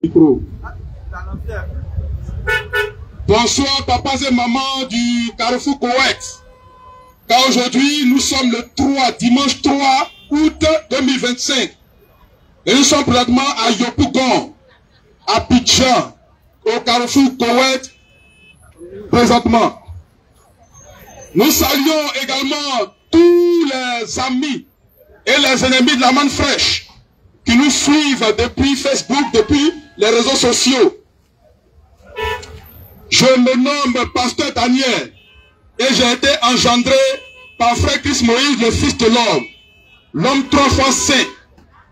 Micro. Bonsoir papas et mamans du Carrefour Koweït. Car aujourd'hui nous sommes le 3, dimanche 3 août 2025. Et nous sommes présentement à Yopougon, à Abidjan, au Carrefour Koweït présentement. Nous saluons également tous les amis et les ennemis de la manne fraîche qui nous suivent depuis Facebook, depuis les réseaux sociaux. Je me nomme Pasteur Daniel et j'ai été engendré par Frère Christ Moïse, le Fils de l'homme, l'homme 3 fois saint,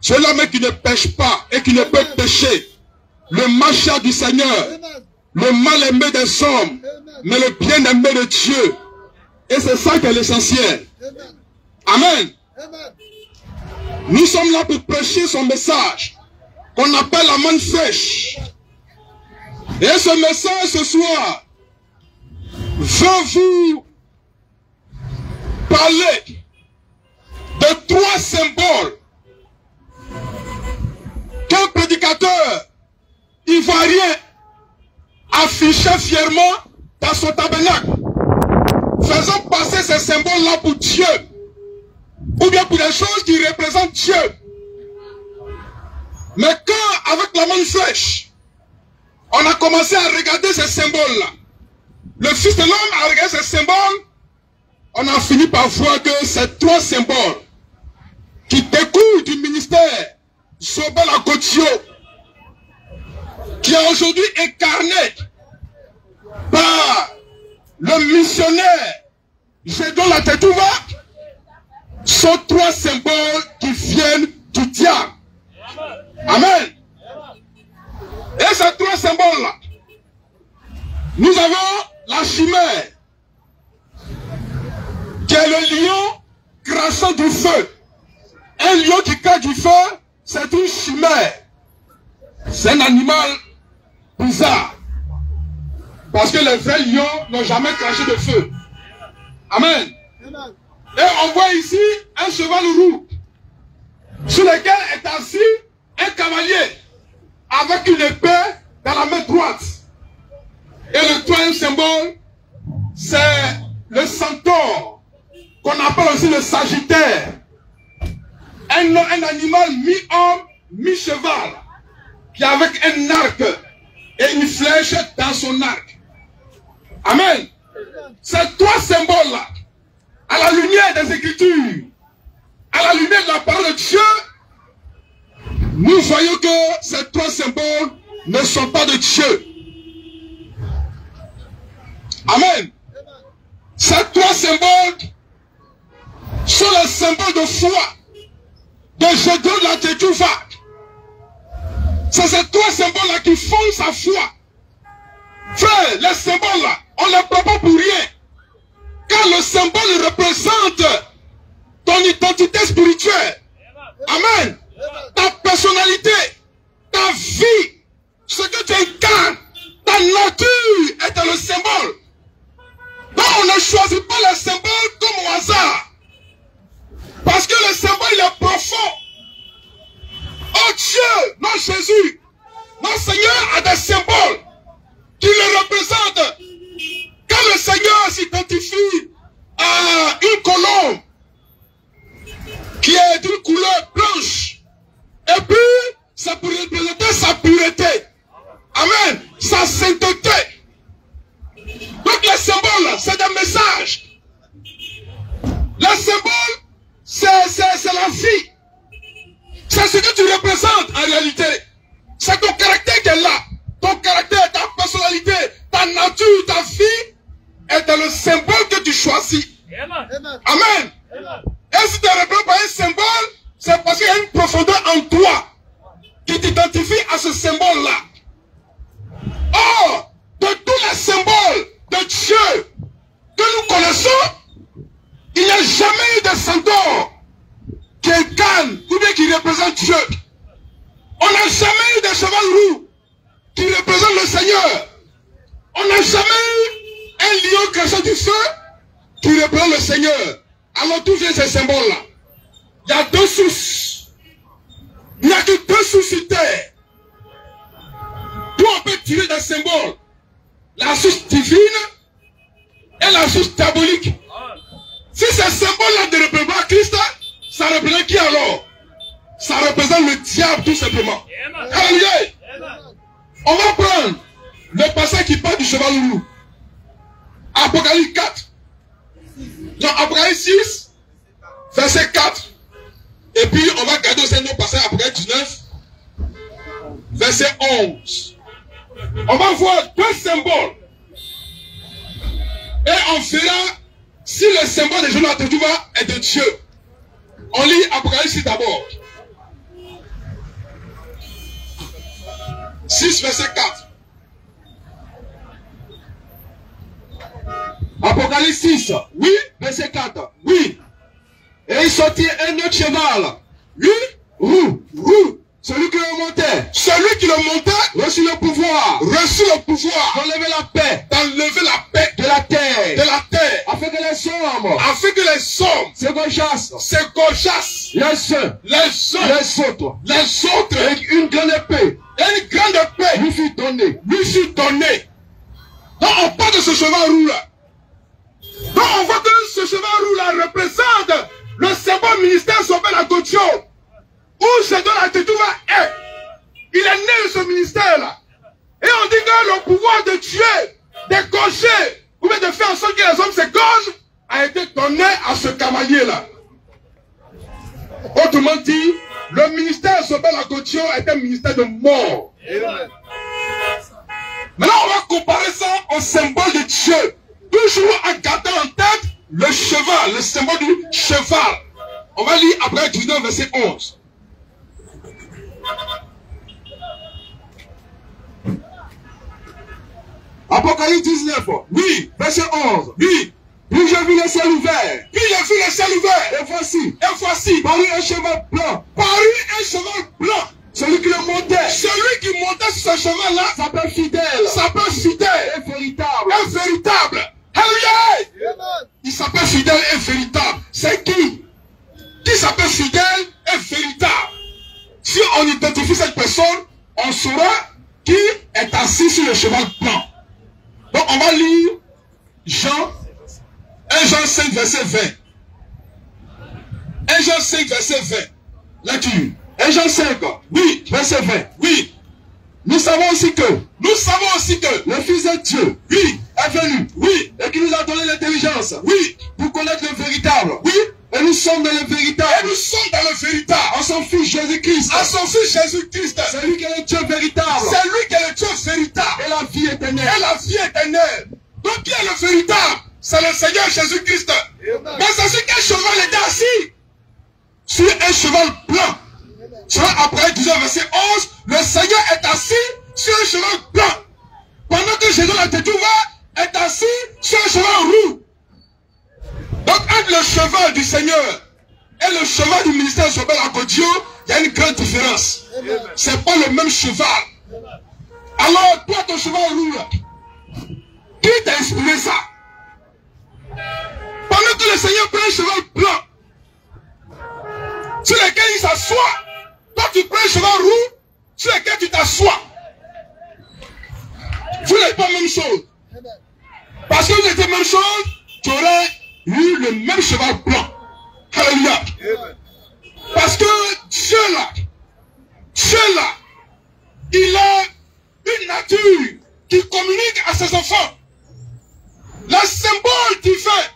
celui qui ne pêche pas et qui ne peut pécher, le Machia du Seigneur, le mal-aimé des hommes, mais le bien-aimé de Dieu. Et c'est ça qui est l'essentiel. Amen. Nous sommes là pour prêcher son message qu'on appelle la manne fraîche. Et ce message ce soir veut vous parler de 3 symboles qu'un prédicateur ivoirien affichait fièrement dans son tabernacle, faisant passer ces symboles-là pour Dieu, ou bien pour des choses qui représentent Dieu. Mais quand, avec la manne fraîche, on a commencé à regarder ces symboles-là, le Fils de l'homme a regardé ces symboles, on a fini par voir que ces 3 symboles qui découlent du ministère Sobel Agotio, qui est aujourd'hui incarné par le missionnaire Gédon Latetouva, sont 3 symboles qui viennent du diable. Amen. Et ces 3 symboles-là, nous avons la chimère, qui est le lion crachant du feu. Un lion qui crache du feu, c'est une chimère. C'est un animal bizarre. Parce que les vrais lions n'ont jamais craché de feu. Amen. Et on voit ici un cheval roux, sur lequel est assis un cavalier, avec une épée dans la main droite. Et le 3e symbole, c'est le centaure, qu'on appelle aussi le sagittaire. Un animal mi-homme, mi-cheval, qui est avec un arc et une flèche dans son arc. Amen. Ces 3 symboles-là, à la lumière des Écritures, à la lumière de la parole de Dieu, nous voyons que ces 3 symboles ne sont pas de Dieu. Amen. Ces 3 symboles sont les symboles de foi de Gédon Latetouva. C'est ces 3 symboles-là qui font sa foi. Frère, les symboles-là, on ne les prend pas pour rien. Car le symbole représente ton identité spirituelle. Amen. Ta personnalité, ta vie, ce que tu incarnes, ta nature est dans le symbole. Donc on ne choisit pas les symboles comme au hasard. Parce que le symbole il est profond. Oh Dieu, non Jésus, notre Seigneur a des symboles qui le représentent. Quand le Seigneur s'identifie à une colombe qui est d'une couleur blanche, et puis ça pour représenter sa pureté, amen, sa sainteté. Donc les symboles, c'est des messages. Les symboles, c'est la vie. C'est ce que tu représentes en réalité. C'est ton caractère qui est là. Ton caractère, ta personnalité, ta nature, ta vie est dans le symbole que tu choisis. Amen. Amen. Et si tu es représenté par un symbole, c'est parce qu'il y a une profondeur en toi qui t'identifie à ce symbole-là. Or, de tous les symboles de Dieu que nous connaissons, il n'y a jamais eu de centaure qui incarne ou bien qui représente Dieu. On n'a jamais eu de cheval roux qui représente le Seigneur. On n'a jamais eu un lion crachant du feu qui représente le Seigneur. Alors d'où viennent ces symboles-là? Il y a 2 sources. Il n'y a que 2 sources sur terre. tiré d'un symbole. La source divine et la source diabolique. Si ce symbole-là ne représente pas Christ, ça représente qui alors? Ça représente le diable tout simplement. Alléluia. On va prendre le passage qui parle du cheval loup. Apocalypse 4. Dans Apocalypse 6, verset 4. Et puis on va garder aussi un autre passage, Apocalypse 19, verset 11. On va voir deux symboles. Et on verra si le symbole de Jonathan Tejouva est de Dieu. On lit Apocalypse d'abord. 6, verset 4. Apocalypse 6, oui, verset 4. Oui. Et il sortit un autre cheval. Oui, roux. Celui qui le montait. Celui qui le montait reçut le pouvoir. Reçut le pouvoir. D'enlever la paix. D'enlever la paix. De la terre. De la terre. Afin que les hommes. Afin que les hommes. Se gorgeassent. Les uns. Les uns. Les autres. Les autres. Et une grande paix. Et une grande paix. Lui fut donnée. Lui fut donnée. Donc on parle de ce cheval roux là. Donc on voit que ce cheval roux là représente le symbole ministère Sauveur la Gauthier. Où ce dont la Tejouva est. Il est né de ce ministère là. Et on dit que le pouvoir de tuer, d'égorger, ou bien de faire en sorte que les hommes s'égorgent, a été donné à ce cavalier là. Autrement dit, le ministère Sauveur la Gauthier est un ministère de mort. Maintenant on va comparer ça au symbole de Dieu. Toujours en gardant en tête le cheval, le symbole du cheval. On va lire après 19 verset 11. Apocalypse 19, oui, verset 11, oui. Puis j'ai vu le ciel ouvert. Puis j'ai vu le ciel ouvert. Et voici, parut un cheval blanc. Celui qui le montait. Celui qui montait sur ce cheval-là s'appelle fidèle. Et véritable. Alléluia. Il s'appelle fidèle et véritable. C'est qui? Qui s'appelle fidèle et véritable? Si on identifie cette personne, on saura qui est assis sur le cheval blanc. Donc on va lire Jean 5 verset 20. 1 Jean 5 verset 20. Lecture. 1 Jean 5, oui, verset 20. Oui. Nous savons aussi que le Fils de Dieu, oui, est venu, oui, et qui nous a donné l'intelligence, oui, pour connaître le véritable, oui, et nous sommes dans le véritable, en son Fils Jésus-Christ, c'est lui qui est le Dieu véritable, et la vie éternelle, Donc qui est le véritable? C'est le Seigneur Jésus-Christ. Mais c'est sur quel cheval était assis? Sur un cheval blanc. Selon après 19 verset 11, le Seigneur est assis sur un cheval blanc. Pendant que Jésus la Tejouva est assis sur un cheval roux. Donc entre le cheval du Seigneur et le cheval du ministère Sauveur la Gauthier, il y a une grande différence. C'est pas le même cheval. Alors toi ton cheval roux là, qui t'a inspiré ça? Pendant que le Seigneur prend un cheval blanc sur lequel il s'assoit, toi tu prends un cheval roux sur lequel tu t'assois. Vous n'êtes pas la même chose. Parce que vous êtes la même chose, tu aurais eu le même cheval blanc. Alléluia. Parce que Dieu là, il a une nature qui communique à ses enfants. Le symbole qu'il fait,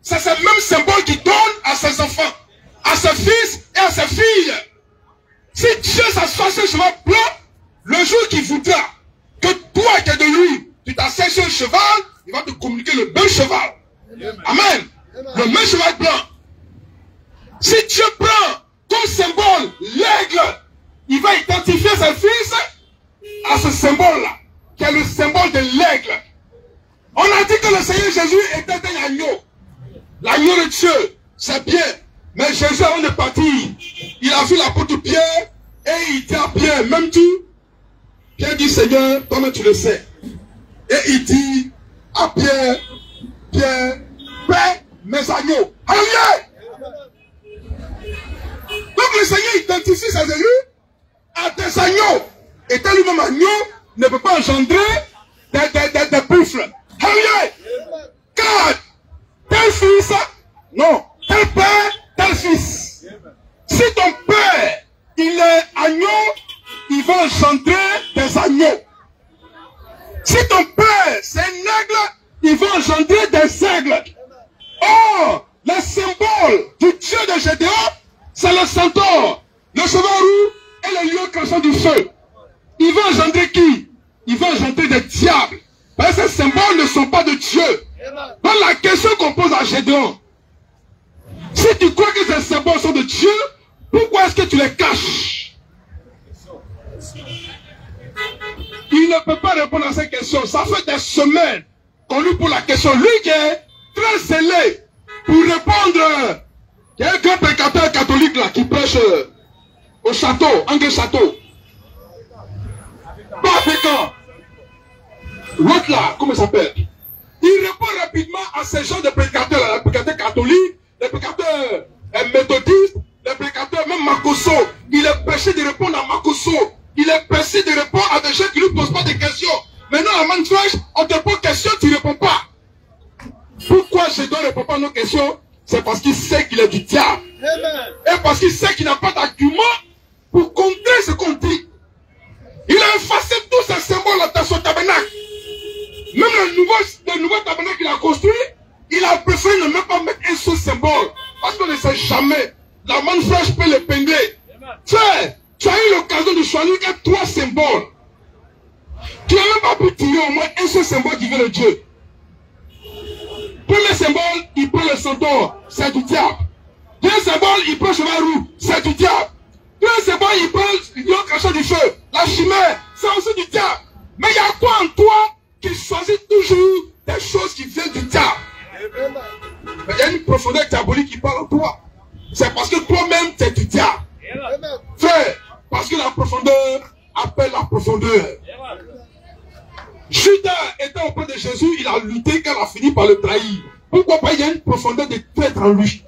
c'est ce même symbole qu'il donne à ses enfants, à ses fils et à ses filles. Si Dieu s'assoit sur le cheval blanc, le jour qu'il voudra que toi qui es de lui, tu t'assieds sur le cheval, il va te communiquer le même cheval. Amen. Le même cheval blanc. Si Dieu prend comme symbole l'aigle, il va identifier ses fils à ce symbole-là, qui est le symbole de l'aigle. On a dit que le Seigneur Jésus était un agneau. L'agneau de Dieu, c'est bien. Mais Jésus, avant de partir, il a vu l'apôtre Pierre et il dit à Pierre, même tout. Pierre dit, Seigneur, toi-même tu le sais. Et il dit à Pierre, paie mes agneaux. Alléluia! Donc le Seigneur identifie ses élus à des agneaux. Étant lui-même agneau, ne peut pas engendrer des buffles. Alléluia. Car tel fils, non, tel père, tel fils. Si ton père, il est agneau, il va engendrer des agneaux. Si ton père, c'est un aigle, il va engendrer des aigles. Or, le symbole du Dieu de Gédéon, c'est le centaure, le cheval roux et le lion crachant du feu. Il va engendrer qui? Il va engendrer des diables. Parce que ces symboles ne sont pas de Dieu. Donc la question qu'on pose à Gédéon, si tu crois que ces symboles sont de Dieu, pourquoi est-ce que tu les caches? Il ne peut pas répondre à ces questions. Ça fait des semaines qu'on lui pose la question. Lui qui est très scellé pour répondre. Il y a un grand prédicateur catholique là qui prêche au château, Angle Château. Pas africain. L'autre là, comment il s'appelle? Il répond rapidement à ces gens de prédicateurs là, les prédicateurs catholiques, les prédicateurs méthodistes, les prédicateurs même Makosso. Il est pressé de répondre à Makosso. Il est pressé de répondre à des gens qui ne lui posent pas de questions. Maintenant, la manne fraîche, on te pose question, tu ne réponds pas. Pourquoi je dois répondre à nos questions? C'est parce qu'il sait qu'il est du diable. Et parce qu'il sait qu'il n'a pas d'argument pour contrer ce qu'on dit. Il a effacé tous ces symboles dans son tabernacle. Même le nouveau tabernacle qu'il a construit, il a préféré ne même pas mettre un seul symbole. Parce qu'on ne sait jamais. La manne fraîche peut l'épingler. Frère, tu as eu l'occasion de choisir 3 symboles. Tu n'as même pas pu tirer au moins un seul symbole qui vient de Dieu. Premier symbole, il prend le centaure, c'est du diable. Deuxième symbole, il prend le cheval roux, c'est du diable. Troisième symbole, il prend le lion crachant du feu, la chimère, c'est aussi du diable. Mais il y a quoi en toi qui choisit toujours des choses qui viennent du diable? Mais il y a une profondeur diabolique qui parle en toi. C'est parce que toi-même, tu es du diable. Frère, parce que la profondeur appelle la profondeur. Judas étant auprès de Jésus, il a lutté quand il a fini par le trahir. Pourquoi pas? Il y a une profondeur de traître en lui.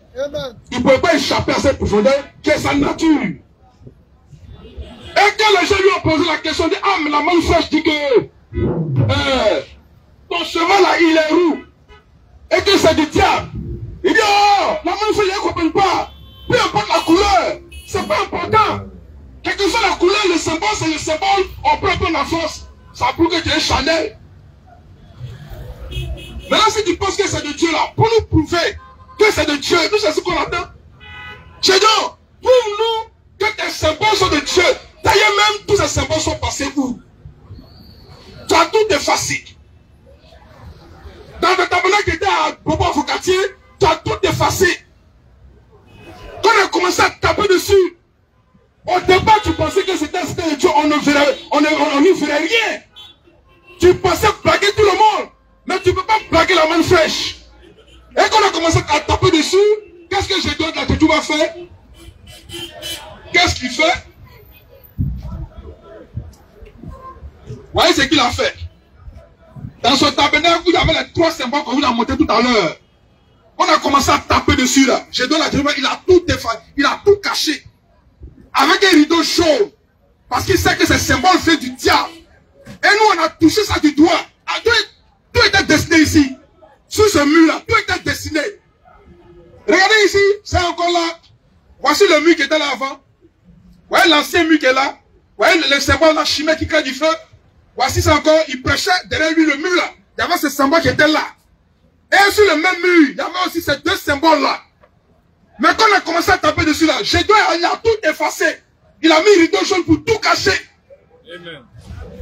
Il ne pouvait pas échapper à cette profondeur qui est sa nature. Et quand les gens lui ont posé la question, de ah, mais la manne fraîche dit que ton cheval là, il est roux. Et que c'est du diable. Il dit oh, la manne fraîche, elle ne comprend pas. Peu importe la couleur, c'est pas important. Quelle que soit la couleur, le symbole, c'est le symbole, on peut prendre la force. Ça prouve que tu es Chanel. Maintenant, si tu penses que c'est de Dieu là, pour nous prouver que c'est de Dieu, nous c'est ce qu'on attend. Gédéon, prouve-nous que tes symboles sont de Dieu. D'ailleurs, même tous ces symboles sont passés où? Tu as tout effacé. Dans le tabernacle qui était à Bobo Focatier, tu as tout effacé. Quand on a commencé à taper dessus, au départ, tu pensais que c'était de Dieu, on n'y ferait rien. Tu pensais blaguer tout le monde, mais tu ne peux pas blaguer la manne fraîche. Et quand on a commencé à taper dessus, qu'est-ce que Gédéon là que tu vas faire? Qu'est-ce qu'il fait? Vous voyez ce qu'il a fait? Dans son tabernacle, il y avait les 3 symboles qu'on vous a montré tout à l'heure. On a commencé à taper dessus là. Gédéon là, il a tout effacé, il a tout caché. Avec un rideau chaud. Parce qu'il sait que ces symboles viennent du diable. Et nous, on a touché ça du doigt. Tout était dessiné ici. Sous ce mur-là, tout était dessiné. Regardez ici, c'est encore là. Voici le mur qui était là avant. Vous voyez l'ancien mur qui est là. Vous voyez le symbole, la chimère qui crée du feu. Voici ça encore, il prêchait derrière lui le mur là. Il y avait ce symbole qui était là. Et sur le même mur, il y avait aussi ces 2 symboles-là. Mais quand on a commencé à taper dessus là, Gédéon, il a tout effacé. Il a mis un rideau jaune pour tout cacher. Amen.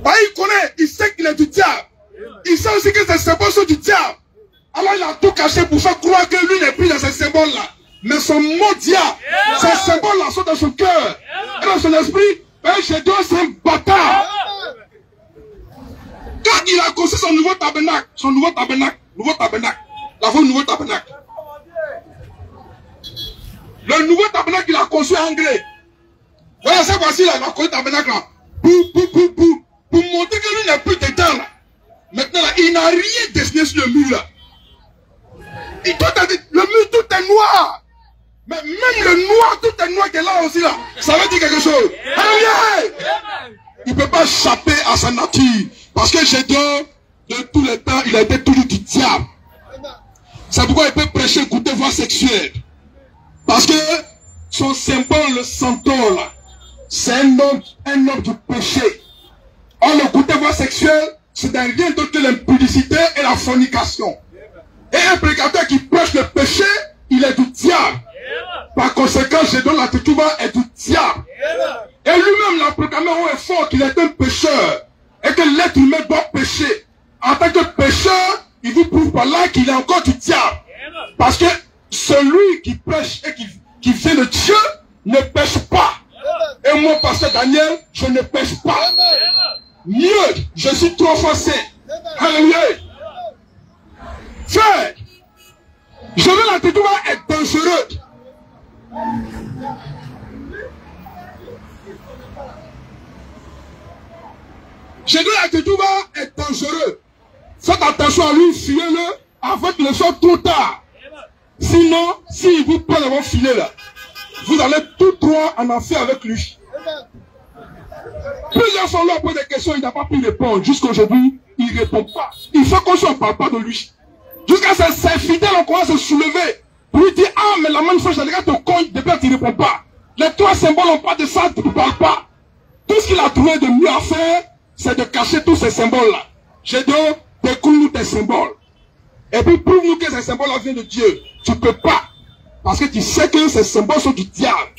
Bah, il connaît, il sait qu'il est du diable. Il sait aussi que ces symboles sont du diable. Alors il a tout caché pour faire croire que lui n'est plus dans ces symboles-là. Mais son mot diable, ces symboles-là sont dans son cœur. Et dans son esprit, Gédéon, c'est un bâtard. Quand il a construit son nouveau tabernacle, la fois nouveau tabernacle. Le nouveau tabernacle qu'il a construit en grès. Voilà, c'est voici là, il a construit le tabernacle là. Pour montrer que lui n'est plus dedans là. Maintenant là, il n'a rien dessiné sur le mur là. Et le mur tout est noir. Mais même le noir, tout est noir qui est là aussi là. Ça veut dire quelque chose. Alléluia. Il ne peut pas échapper à sa nature. Parce que Gédéon, de tous les temps, il a été toujours du diable. C'est pourquoi il peut prêcher goûter voie sexuelle. Parce que son symbole, le centaure, c'est un homme du péché. Or, le goûter voie sexuelle, c'est rien d'autre que l'impudicité et la fornication. Et un prédicateur qui prêche le péché, il est du diable. Par conséquent, Gédéon la Tétouba est du diable. Et lui-même l'a proclamé haut et fort qu'il est un pécheur. Et que l'être humain doit pécher. En tant que pécheur, il vous prouve par là qu'il est encore du diable. Parce que celui qui prêche et qui vient de Dieu ne pêche pas. Et moi, pasteur Daniel, je ne pêche pas. Mieux, je suis 3 fois saint. Alléluia. Frère, Gédéon la Tétouba est dangereux. Gédéon la Tétouba est dangereux. Faites attention à lui, fuyez-le avant qu'il ne soit trop tard. Sinon, s'il vous prend dans vos filets là, vous allez tout droit en enfer avec lui. Plusieurs fois là, posent des questions, il n'a pas pu répondre. Jusqu'à aujourd'hui, il ne répond pas. Il faut qu'on ne parle pas de lui. Jusqu'à ses fidèles, on commence à se soulever. Pour lui dire, ah, mais la manifestation, les gars te compte, depuis tu ne réponds pas. Les 3 symboles n'ont pas de ça, tu ne parles pas. Tout ce qu'il a trouvé de mieux à faire, c'est de cacher tous ces symboles-là. Gédéon, découvre-nous tes symboles. Et puis prouve-nous que ces symboles-là viennent de Dieu. Tu ne peux pas. Parce que tu sais que ces symboles sont du diable.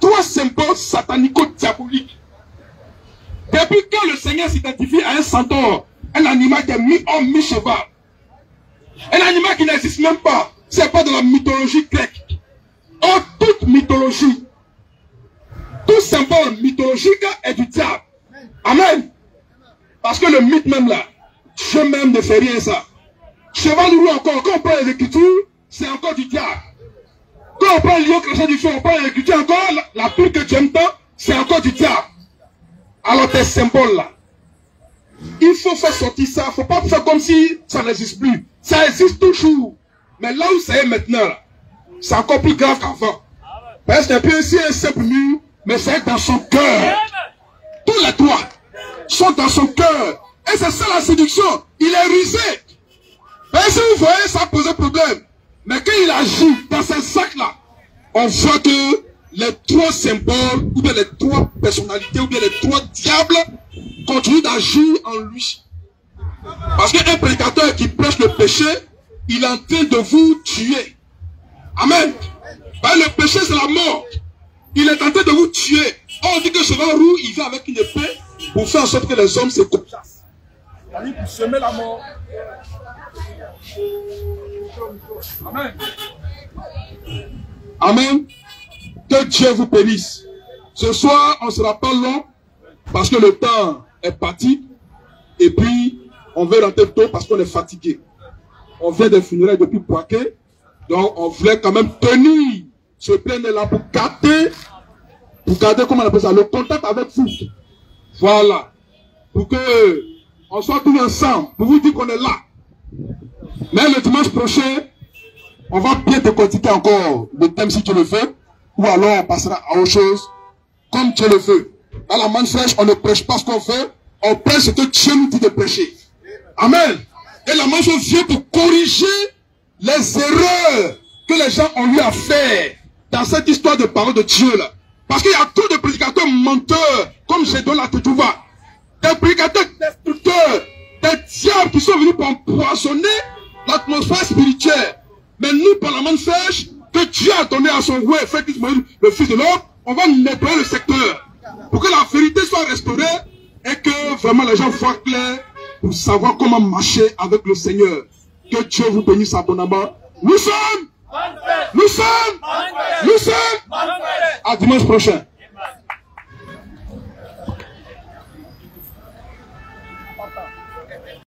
3 symboles satanico-diaboliques. Depuis quand le Seigneur s'identifie à un centaure, un animal qui est mi-homme, mi-cheval, un animal qui n'existe même pas, c'est pas de la mythologie grecque. Or, toute mythologie, tout symbole mythologique est du diable. Amen. Parce que le mythe même là, Dieu même ne fait rien ça. Cheval roux encore, quand on parle des Écritures, c'est encore du diable. Quand on parle lion crachant du feu, on parle des Écritures encore, la pure que tu aimes tant, c'est encore du diable. Alors tes symboles là, il faut faire sortir ça, il ne faut pas faire comme si ça n'existe plus. Ça existe toujours. Mais là où ça est maintenant, c'est encore plus grave qu'avant. Parce que c'est un simple mur, mais c'est dans son cœur. Tous les 3 sont dans son cœur. Et c'est ça la séduction. Il est rusé. Mais si vous voyez, ça pose problème. Mais quand il agit dans ces sacs-là, on voit que les 3 symboles, ou bien les 3 personnalités, ou bien les 3 diables, continuent d'agir en lui. Parce qu'un prédicateur qui prêche le péché, il est en train de vous tuer. Amen. Ben, le péché, c'est la mort. Il est en train de vous tuer. On dit que cheval roux, il vient avec une épée pour faire en sorte que les hommes se copiassent. C'est-à-dire pour semer la mort. Amen. Amen. Que Dieu vous bénisse. Ce soir, on ne sera pas long parce que le temps est parti. Et puis, on veut rentrer tôt parce qu'on est fatigué. On vient des funérailles depuis Poitiers. Donc, on voulait quand même tenir ce plein-là pour garder, comment on appelle ça, le contact avec vous. Voilà. Pour que on soit tous ensemble, pour vous dire qu'on est là. Mais le dimanche prochain, on va bien décortiquer encore le thème si tu le veux, ou alors on passera à autre chose, comme Dieu le veut. Dans la manne fraîche, on ne prêche pas ce qu'on veut, on prêche ce que Dieu nous dit de prêcher. Amen. Et la manne fraîche vient pour corriger les erreurs que les gens ont eu à faire dans cette histoire de parole de Dieu là. Parce qu'il y a trop de prédicateurs menteurs, comme Gédéon la Tétouba, des prédicateurs destructeurs, des diables qui sont venus pour empoisonner l'atmosphère spirituelle. Mais nous, par la manne fraîche, que Dieu a donné à son roi, fait le Fils de l'homme, on va nettoyer le secteur. Pour que la vérité soit restaurée et que vraiment les gens voient clair pour savoir comment marcher avec le Seigneur. Que Dieu vous bénisse abondamment. Nous sommes à dimanche prochain.